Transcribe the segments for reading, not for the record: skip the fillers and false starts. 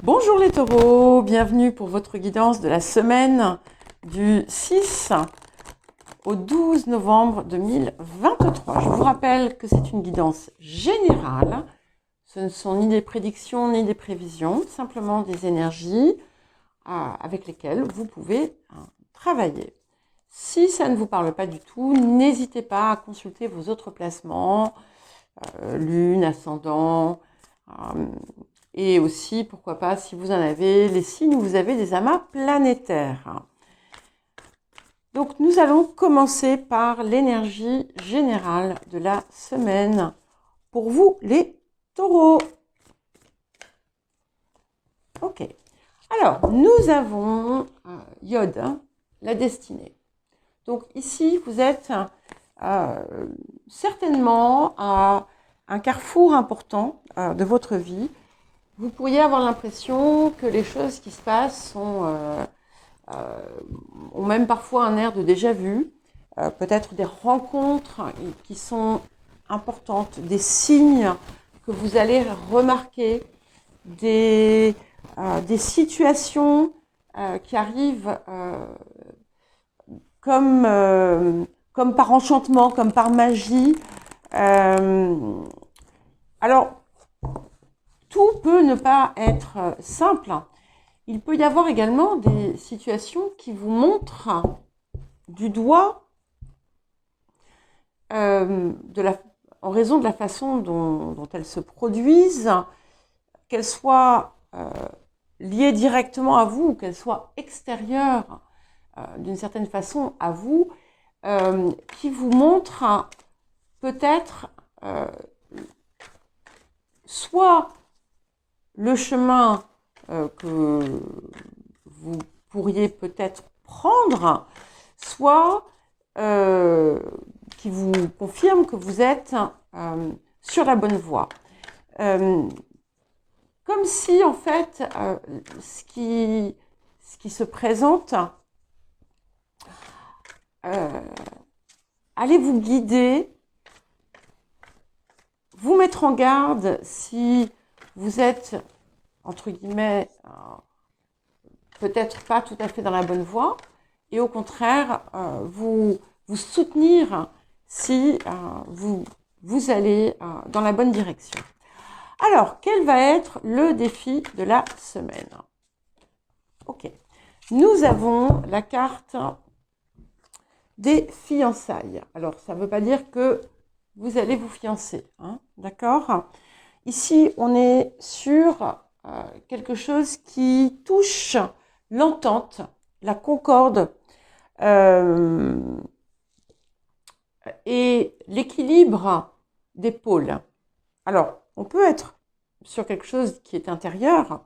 Bonjour les taureaux, bienvenue pour votre guidance de la semaine du 6 au 12 novembre 2023. Je vous rappelle que c'est une guidance générale, ce ne sont ni des prédictions ni des prévisions, simplement des énergies avec lesquelles vous pouvez travailler. Si ça ne vous parle pas du tout, n'hésitez pas à consulter vos autres placements, lune, ascendant, et aussi, pourquoi pas, si vous en avez, les signes où vous avez des amas planétaires. Donc, nous allons commencer par l'énergie générale de la semaine pour vous, les taureaux. Ok. Alors, nous avons Yod, la destinée. Donc, ici, vous êtes certainement à un carrefour important de votre vie. Vous pourriez avoir l'impression que les choses qui se passent ont même parfois un air de déjà-vu, peut-être des rencontres qui sont importantes, des signes que vous allez remarquer, des situations qui arrivent comme par enchantement, comme par magie. Alors, tout peut ne pas être simple. Il peut y avoir également des situations qui vous montrent du doigt, en raison de la façon dont elles se produisent, qu'elles soient liées directement à vous ou qu'elles soient extérieures d'une certaine façon à vous, qui vous montrent peut-être soit le chemin que vous pourriez peut-être prendre, soit qui vous confirme que vous êtes sur la bonne voie. Comme si, en fait, ce qui se présente allait vous guider, vous mettre en garde si vous êtes, entre guillemets, peut-être pas tout à fait dans la bonne voie, et au contraire, vous soutenir si vous allez dans la bonne direction. Alors, quel va être le défi de la semaine? Ok. Nous avons la carte des fiançailles. Alors, ça ne veut pas dire que vous allez vous fiancer, hein, d'accord? Ici, on est sur quelque chose qui touche l'entente, la concorde et l'équilibre des pôles. Alors, on peut être sur quelque chose qui est intérieur,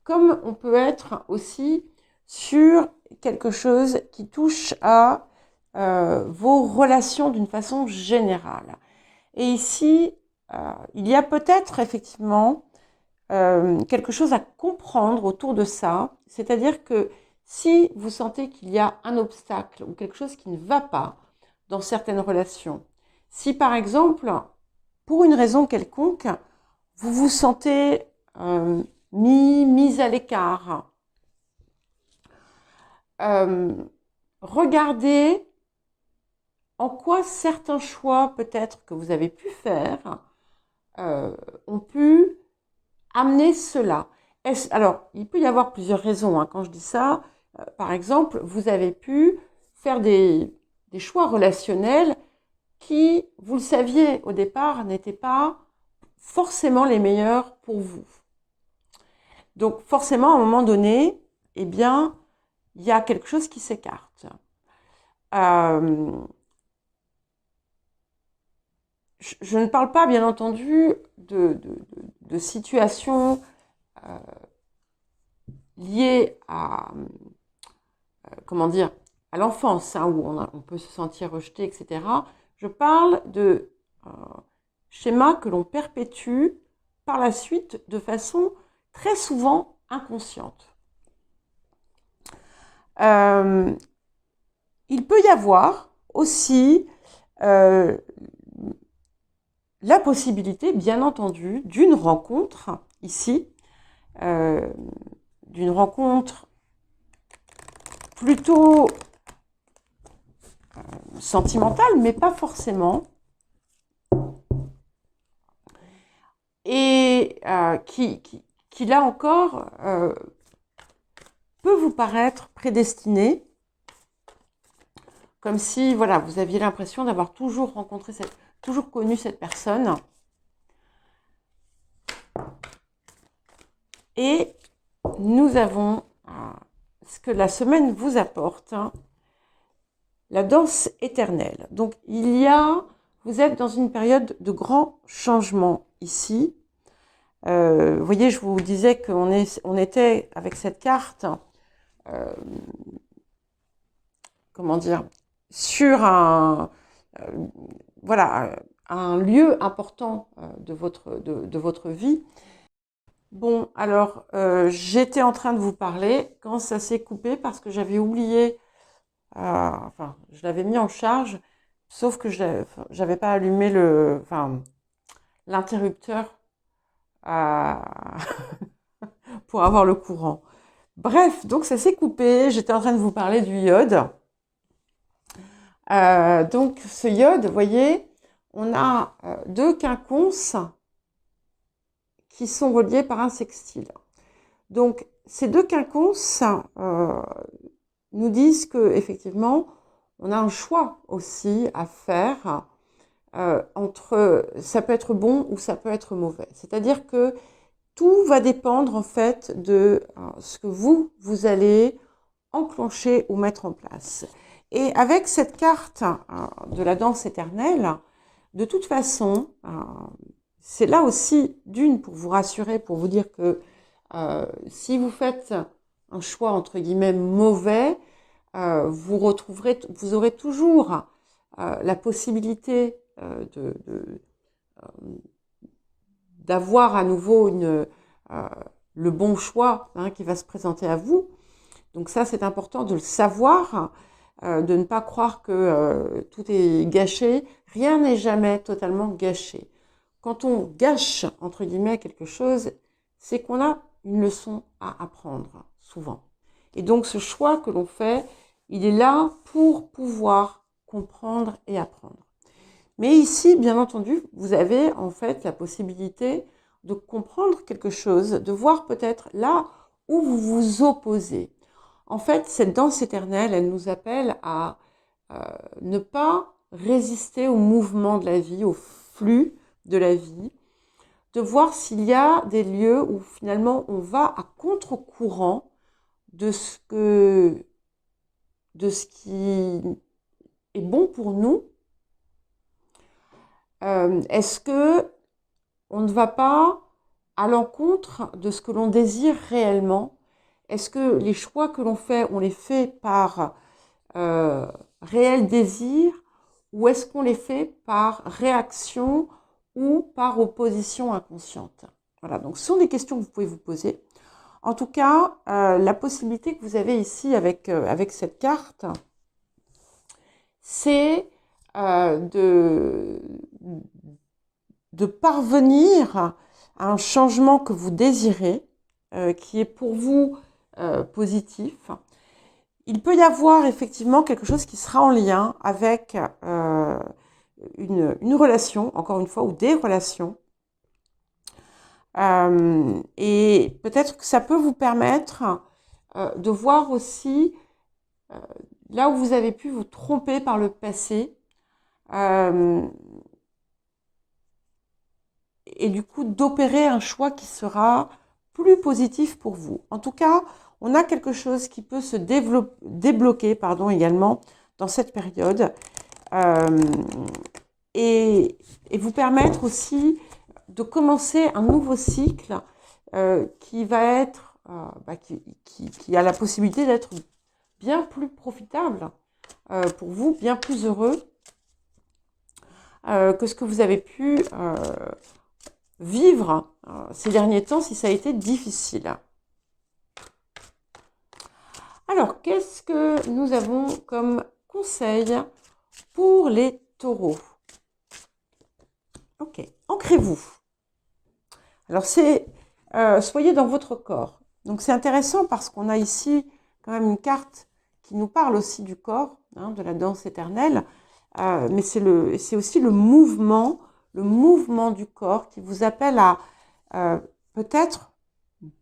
comme on peut être aussi sur quelque chose qui touche à vos relations d'une façon générale. Et ici, il y a peut-être effectivement quelque chose à comprendre autour de ça, c'est-à-dire que si vous sentez qu'il y a un obstacle ou quelque chose qui ne va pas dans certaines relations, si par exemple, pour une raison quelconque, vous vous sentez mis à l'écart, regardez en quoi certains choix peut-être que vous avez pu faire ont pu amener cela. Alors, il peut y avoir plusieurs raisons. Hein. Quand je dis ça, par exemple, vous avez pu faire des choix relationnels qui, vous le saviez au départ, n'étaient pas forcément les meilleurs pour vous. Donc, forcément, à un moment donné, eh bien, il y a quelque chose qui s'écarte. Je ne parle pas, bien entendu, de situations liées à, comment dire, à l'enfance, hein, où on peut se sentir rejeté, etc. Je parle de schémas que l'on perpétue par la suite de façon très souvent inconsciente. Il peut y avoir aussi la possibilité, bien entendu, d'une rencontre ici d'une rencontre plutôt sentimentale, mais pas forcément, et qui là encore peut vous paraître prédestinée, comme si voilà, vous aviez l'impression d'avoir toujours toujours connu cette personne. Et nous avons ce que la semaine vous apporte, la danse éternelle. Donc vous êtes dans une période de grand changement ici. Vous voyez, je vous disais on était avec cette carte, comment dire, sur voilà, un lieu important de votre vie. Bon, alors, j'étais en train de vous parler quand ça s'est coupé parce que j'avais oublié, enfin, je l'avais mis en charge, sauf que j'avais pas allumé l'interrupteur pour avoir le courant. Bref, donc ça s'est coupé, j'étais en train de vous parler du iode. Donc ce iode, vous voyez, on a deux quinconces qui sont reliés par un sextile. Donc ces deux quinconces nous disent que effectivement, on a un choix aussi à faire entre ça peut être bon ou ça peut être mauvais. C'est-à-dire que tout va dépendre en fait de ce que vous allez enclencher ou mettre en place. Et avec cette carte de la danse éternelle, de toute façon, c'est là aussi d'une pour vous rassurer, pour vous dire que si vous faites un choix entre guillemets mauvais, vous aurez toujours la possibilité d'avoir à nouveau le bon choix qui va se présenter à vous. Donc ça, c'est important de le savoir, de ne pas croire que tout est gâché. Rien n'est jamais totalement gâché. Quand on gâche, entre guillemets, quelque chose, c'est qu'on a une leçon à apprendre, souvent. Et donc ce choix que l'on fait, il est là pour pouvoir comprendre et apprendre. Mais ici, bien entendu, vous avez en fait la possibilité de comprendre quelque chose, de voir peut-être là où vous vous opposez. En fait, cette danse éternelle, elle nous appelle à ne pas résister au mouvement de la vie, au flux de la vie, de voir s'il y a des lieux où finalement on va à contre-courant de ce qui est bon pour nous. Est-ce que on ne va pas à l'encontre de ce que l'on désire réellement? Est-ce que les choix que l'on fait, on les fait par réel désir ou est-ce qu'on les fait par réaction ou par opposition inconsciente? Voilà, donc ce sont des questions que vous pouvez vous poser. En tout cas, la possibilité que vous avez ici avec cette carte, c'est de parvenir à un changement que vous désirez, qui est pour vous positif. Il peut y avoir effectivement quelque chose qui sera en lien avec une relation, encore une fois, ou des relations. Et peut-être que ça peut vous permettre de voir aussi là où vous avez pu vous tromper par le passé. Et du coup d'opérer un choix qui sera plus positif pour vous. En tout cas, on a quelque chose qui peut se débloquer également dans cette période et vous permettre aussi de commencer un nouveau cycle qui va être, qui a la possibilité d'être bien plus profitable pour vous, bien plus heureux que ce que vous avez pu vivre ces derniers temps si ça a été difficile. Alors, qu'est-ce que nous avons comme conseil pour les taureaux? Ok, ancrez-vous. Alors, c'est soyez dans votre corps. Donc c'est intéressant parce qu'on a ici quand même une carte qui nous parle aussi du corps, hein, de la danse éternelle, mais c'est aussi le mouvement du corps qui vous appelle à peut-être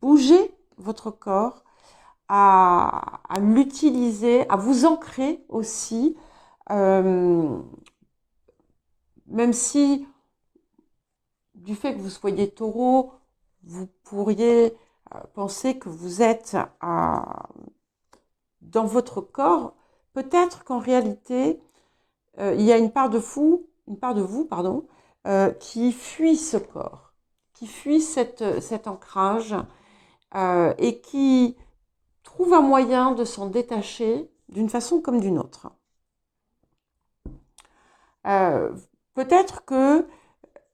bouger votre corps, à l'utiliser, à vous ancrer aussi, même si du fait que vous soyez taureau, vous pourriez penser que vous êtes dans votre corps, peut-être qu'en réalité, il y a une part de vous, pardon, qui fuit ce corps, qui fuit cet ancrage et qui trouve un moyen de s'en détacher d'une façon comme d'une autre. Peut-être que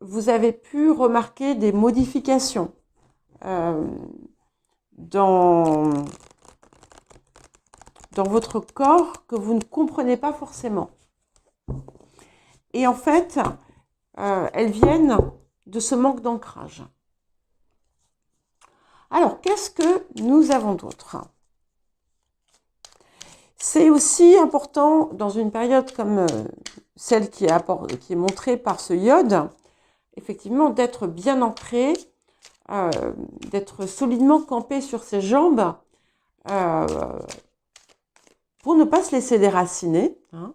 vous avez pu remarquer des modifications dans votre corps que vous ne comprenez pas forcément. Et en fait, elles viennent de ce manque d'ancrage. Alors, qu'est-ce que nous avons d'autre ? C'est aussi important dans une période comme celle qui est montrée par ce iode, effectivement, d'être bien ancré, d'être solidement campé sur ses jambes pour ne pas se laisser déraciner. Hein.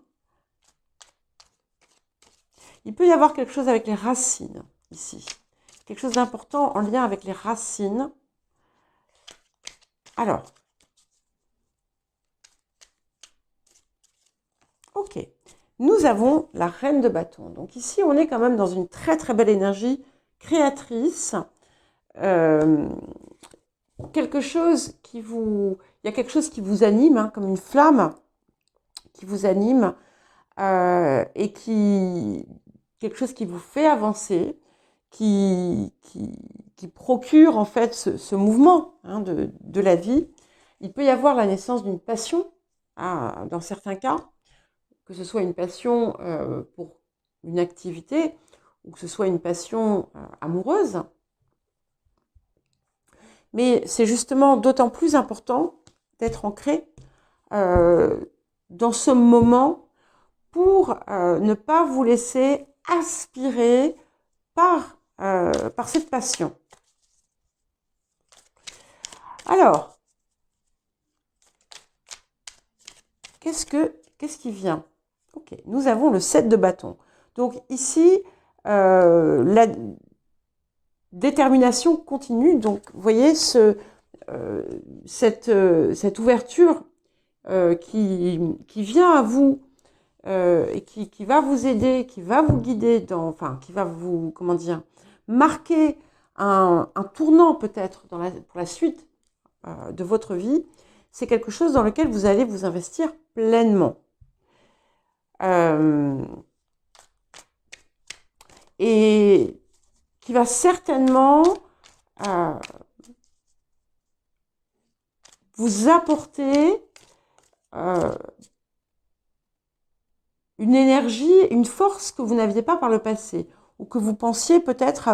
Il peut y avoir quelque chose avec les racines ici, quelque chose d'important en lien avec les racines. Alors, ok, nous avons la reine de bâton. Donc ici, on est quand même dans une très très belle énergie créatrice. Quelque chose qui il y a quelque chose qui vous anime, hein, comme une flamme qui vous anime et quelque chose qui vous fait avancer, qui procure en fait ce mouvement hein, de la vie. Il peut y avoir la naissance d'une passion, dans certains cas, que ce soit une passion pour une activité ou que ce soit une passion amoureuse. Mais c'est justement d'autant plus important d'être ancré dans ce moment pour ne pas vous laisser aspirer par cette passion. Alors, qu'est-ce qui vient ? Ok, nous avons le 7 de bâton. Donc ici, la détermination continue. Donc, vous voyez cette ouverture qui vient à vous et qui va vous aider, qui va vous guider, qui va vous, marquer un tournant peut-être pour la suite de votre vie. C'est quelque chose dans lequel vous allez vous investir pleinement. Et qui va certainement vous apporter une énergie, une force que vous n'aviez pas par le passé ou que vous pensiez peut-être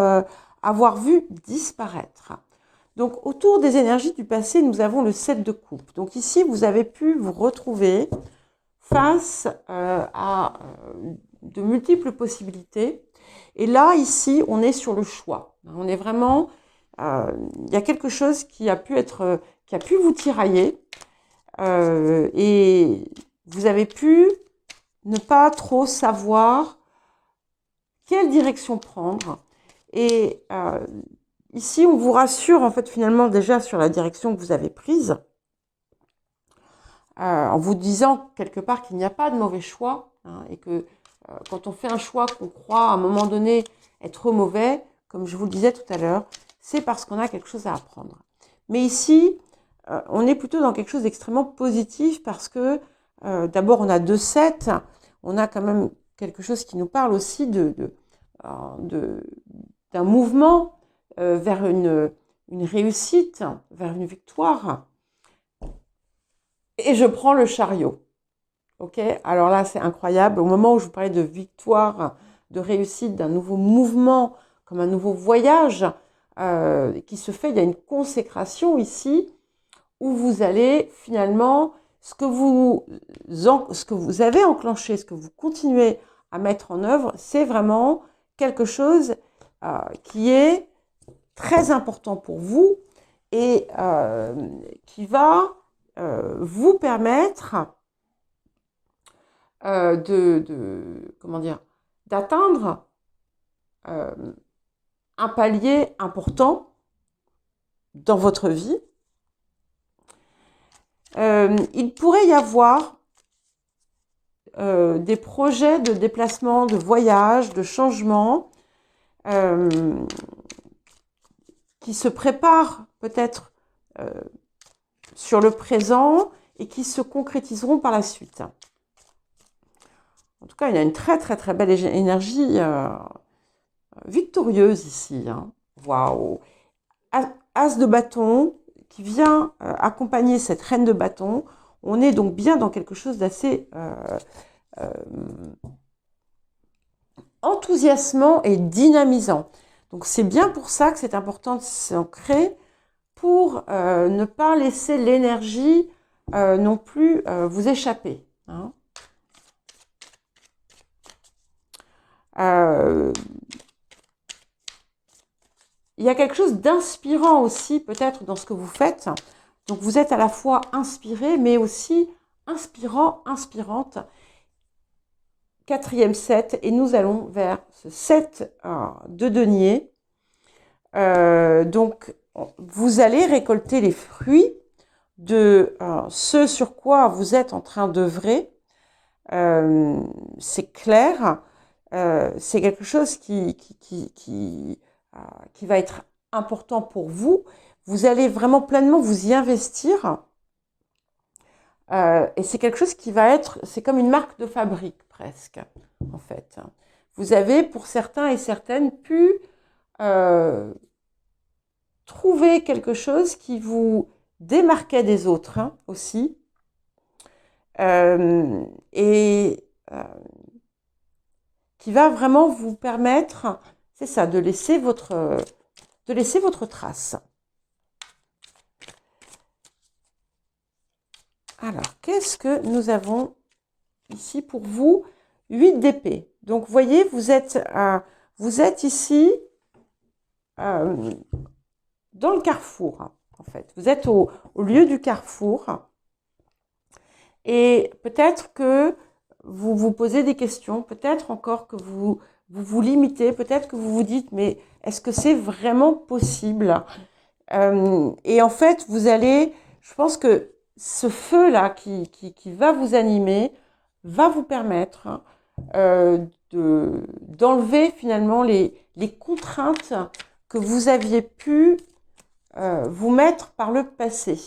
avoir vu disparaître. Donc, autour des énergies du passé, nous avons le 7 de coupe. Donc ici, vous avez pu vous retrouver face à de multiples possibilités. Et là, ici, on est sur le choix. On est vraiment... il y a quelque chose qui a pu vous tirailler. Et vous avez pu ne pas trop savoir quelle direction prendre. Et ici, on vous rassure, en fait, finalement, déjà sur la direction que vous avez prise, en vous disant quelque part qu'il n'y a pas de mauvais choix, hein, et que quand on fait un choix qu'on croit à un moment donné être mauvais, comme je vous le disais tout à l'heure, c'est parce qu'on a quelque chose à apprendre. Mais ici, on est plutôt dans quelque chose d'extrêmement positif parce que d'abord, on a 2-7, on a quand même quelque chose qui nous parle aussi d'un mouvement vers une réussite, vers une victoire. Et je prends le chariot. Ok, alors là, c'est incroyable. Au moment où je vous parlais de victoire, de réussite, d'un nouveau mouvement, comme un nouveau voyage, qui se fait. Il y a une consécration ici où vous allez finalement, ce que vous avez enclenché, ce que vous continuez à mettre en œuvre, c'est vraiment quelque chose qui est très important pour vous et qui va vous permettre comment dire, d'atteindre un palier important dans votre vie. Il pourrait y avoir des projets de déplacement, de voyage, de changement qui se préparent peut-être sur le présent et qui se concrétiseront par la suite. En tout cas, il y a une très très très belle énergie victorieuse ici. Waouh! As de bâton qui vient accompagner cette reine de bâton. On est donc bien dans quelque chose d'assez enthousiasmant et dynamisant. Donc c'est bien pour ça que c'est important de s'ancrer pour ne pas laisser l'énergie non plus vous échapper. Il y a quelque chose d'inspirant aussi peut-être dans ce que vous faites. Donc vous êtes à la fois inspiré mais aussi inspirant, inspirante. 4e set et nous allons vers ce set de denier. Donc vous allez récolter les fruits de ce sur quoi vous êtes en train d'œuvrer. C'est clair. C'est quelque chose qui va être important pour vous. Vous allez vraiment pleinement vous y investir. Et c'est quelque chose qui va être, c'est comme une marque de fabrique presque, en fait. Vous avez, pour certains et certaines, pu trouver quelque chose qui vous démarquait des autres aussi. Et qui va vraiment vous permettre, c'est ça, de laisser votre trace. Alors, qu'est-ce que nous avons ici pour vous? 8 d'épée. Donc, vous voyez, vous êtes ici dans le carrefour, en fait. Vous êtes au lieu du carrefour. Et peut-être que vous vous posez des questions, peut-être encore que vous limitez, peut-être que vous vous dites, mais est-ce que c'est vraiment possible? Et en fait, vous allez, je pense que ce feu-là qui va vous animer, va vous permettre d'enlever finalement les contraintes que vous aviez pu vous mettre par le passé.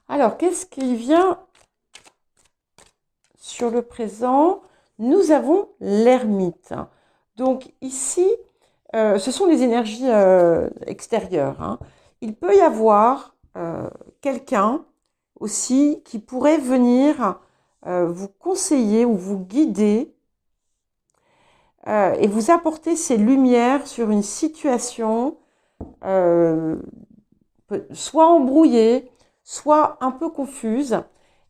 Alors, qu'est-ce qui vient sur le présent? Nous avons l'ermite. Donc ici, ce sont les énergies extérieures. Il peut y avoir quelqu'un aussi qui pourrait venir vous conseiller ou vous guider et vous apporter ses lumières sur une situation soit embrouillée, soit un peu confuse,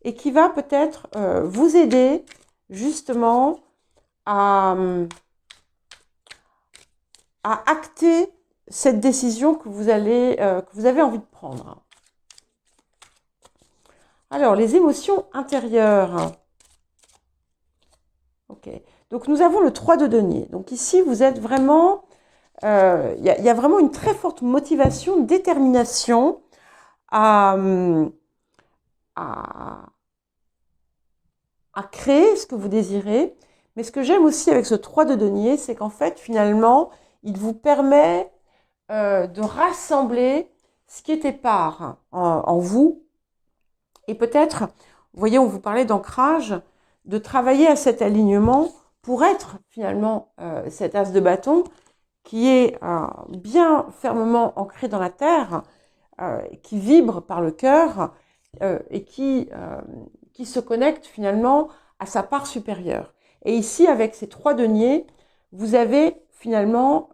et qui va peut-être vous aider justement à acter cette décision que vous avez envie de prendre. Alors, les émotions intérieures. Ok. Donc, nous avons le 3 de denier. Donc, ici, vous êtes vraiment... Il y a vraiment une très forte motivation, détermination à créer ce que vous désirez. Mais ce que j'aime aussi avec ce 3 de denier, c'est qu'en fait, finalement, il vous permet de rassembler ce qui était part en vous. Et peut-être, vous voyez, on vous parlait d'ancrage, de travailler à cet alignement pour être finalement cet as de bâton qui est bien fermement ancré dans la terre, qui vibre par le cœur et qui se connecte finalement à sa part supérieure. Et ici, avec ces 3 deniers, vous avez finalement,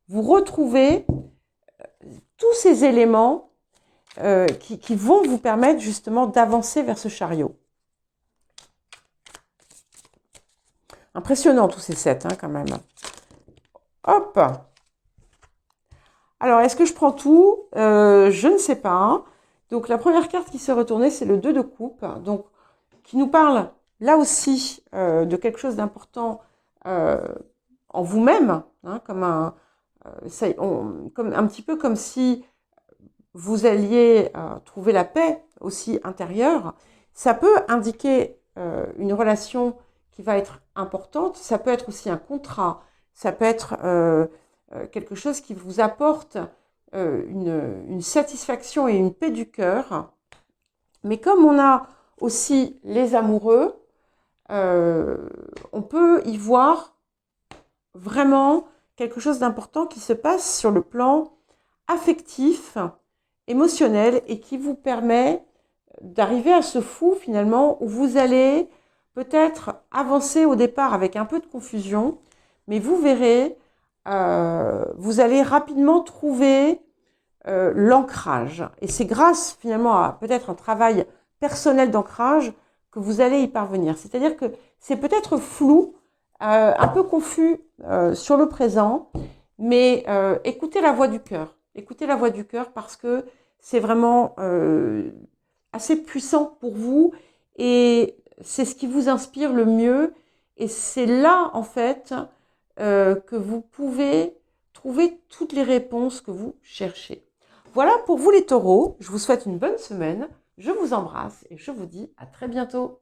vous retrouvez tous ces éléments qui vont vous permettre justement d'avancer vers ce chariot. Impressionnant tous ces 7 hein, quand même. Hop. Alors, est-ce que je prends tout? Je ne sais pas. Donc, la première carte qui s'est retournée, c'est le 2 de coupe. Donc, qui nous parle là aussi de quelque chose d'important en vous-même, hein, comme un petit peu comme si vous alliez trouver la paix aussi intérieure. Ça peut indiquer une relation qui va être importante, ça peut être aussi un contrat, ça peut être quelque chose qui vous apporte une satisfaction et une paix du cœur. Mais comme on a aussi les amoureux, on peut y voir vraiment quelque chose d'important qui se passe sur le plan affectif, émotionnel et qui vous permet d'arriver à ce flou finalement où vous allez peut-être avancer au départ avec un peu de confusion, mais vous verrez, vous allez rapidement trouver l'ancrage. Et c'est grâce finalement à peut-être un travail personnel d'ancrage que vous allez y parvenir. C'est-à-dire que c'est peut-être flou, un peu confus sur le présent, mais écoutez la voix du cœur. Écoutez la voix du cœur parce que c'est vraiment assez puissant pour vous et c'est ce qui vous inspire le mieux. Et c'est là, en fait, que vous pouvez trouver toutes les réponses que vous cherchez. Voilà pour vous les taureaux. Je vous souhaite une bonne semaine. Je vous embrasse et je vous dis à très bientôt.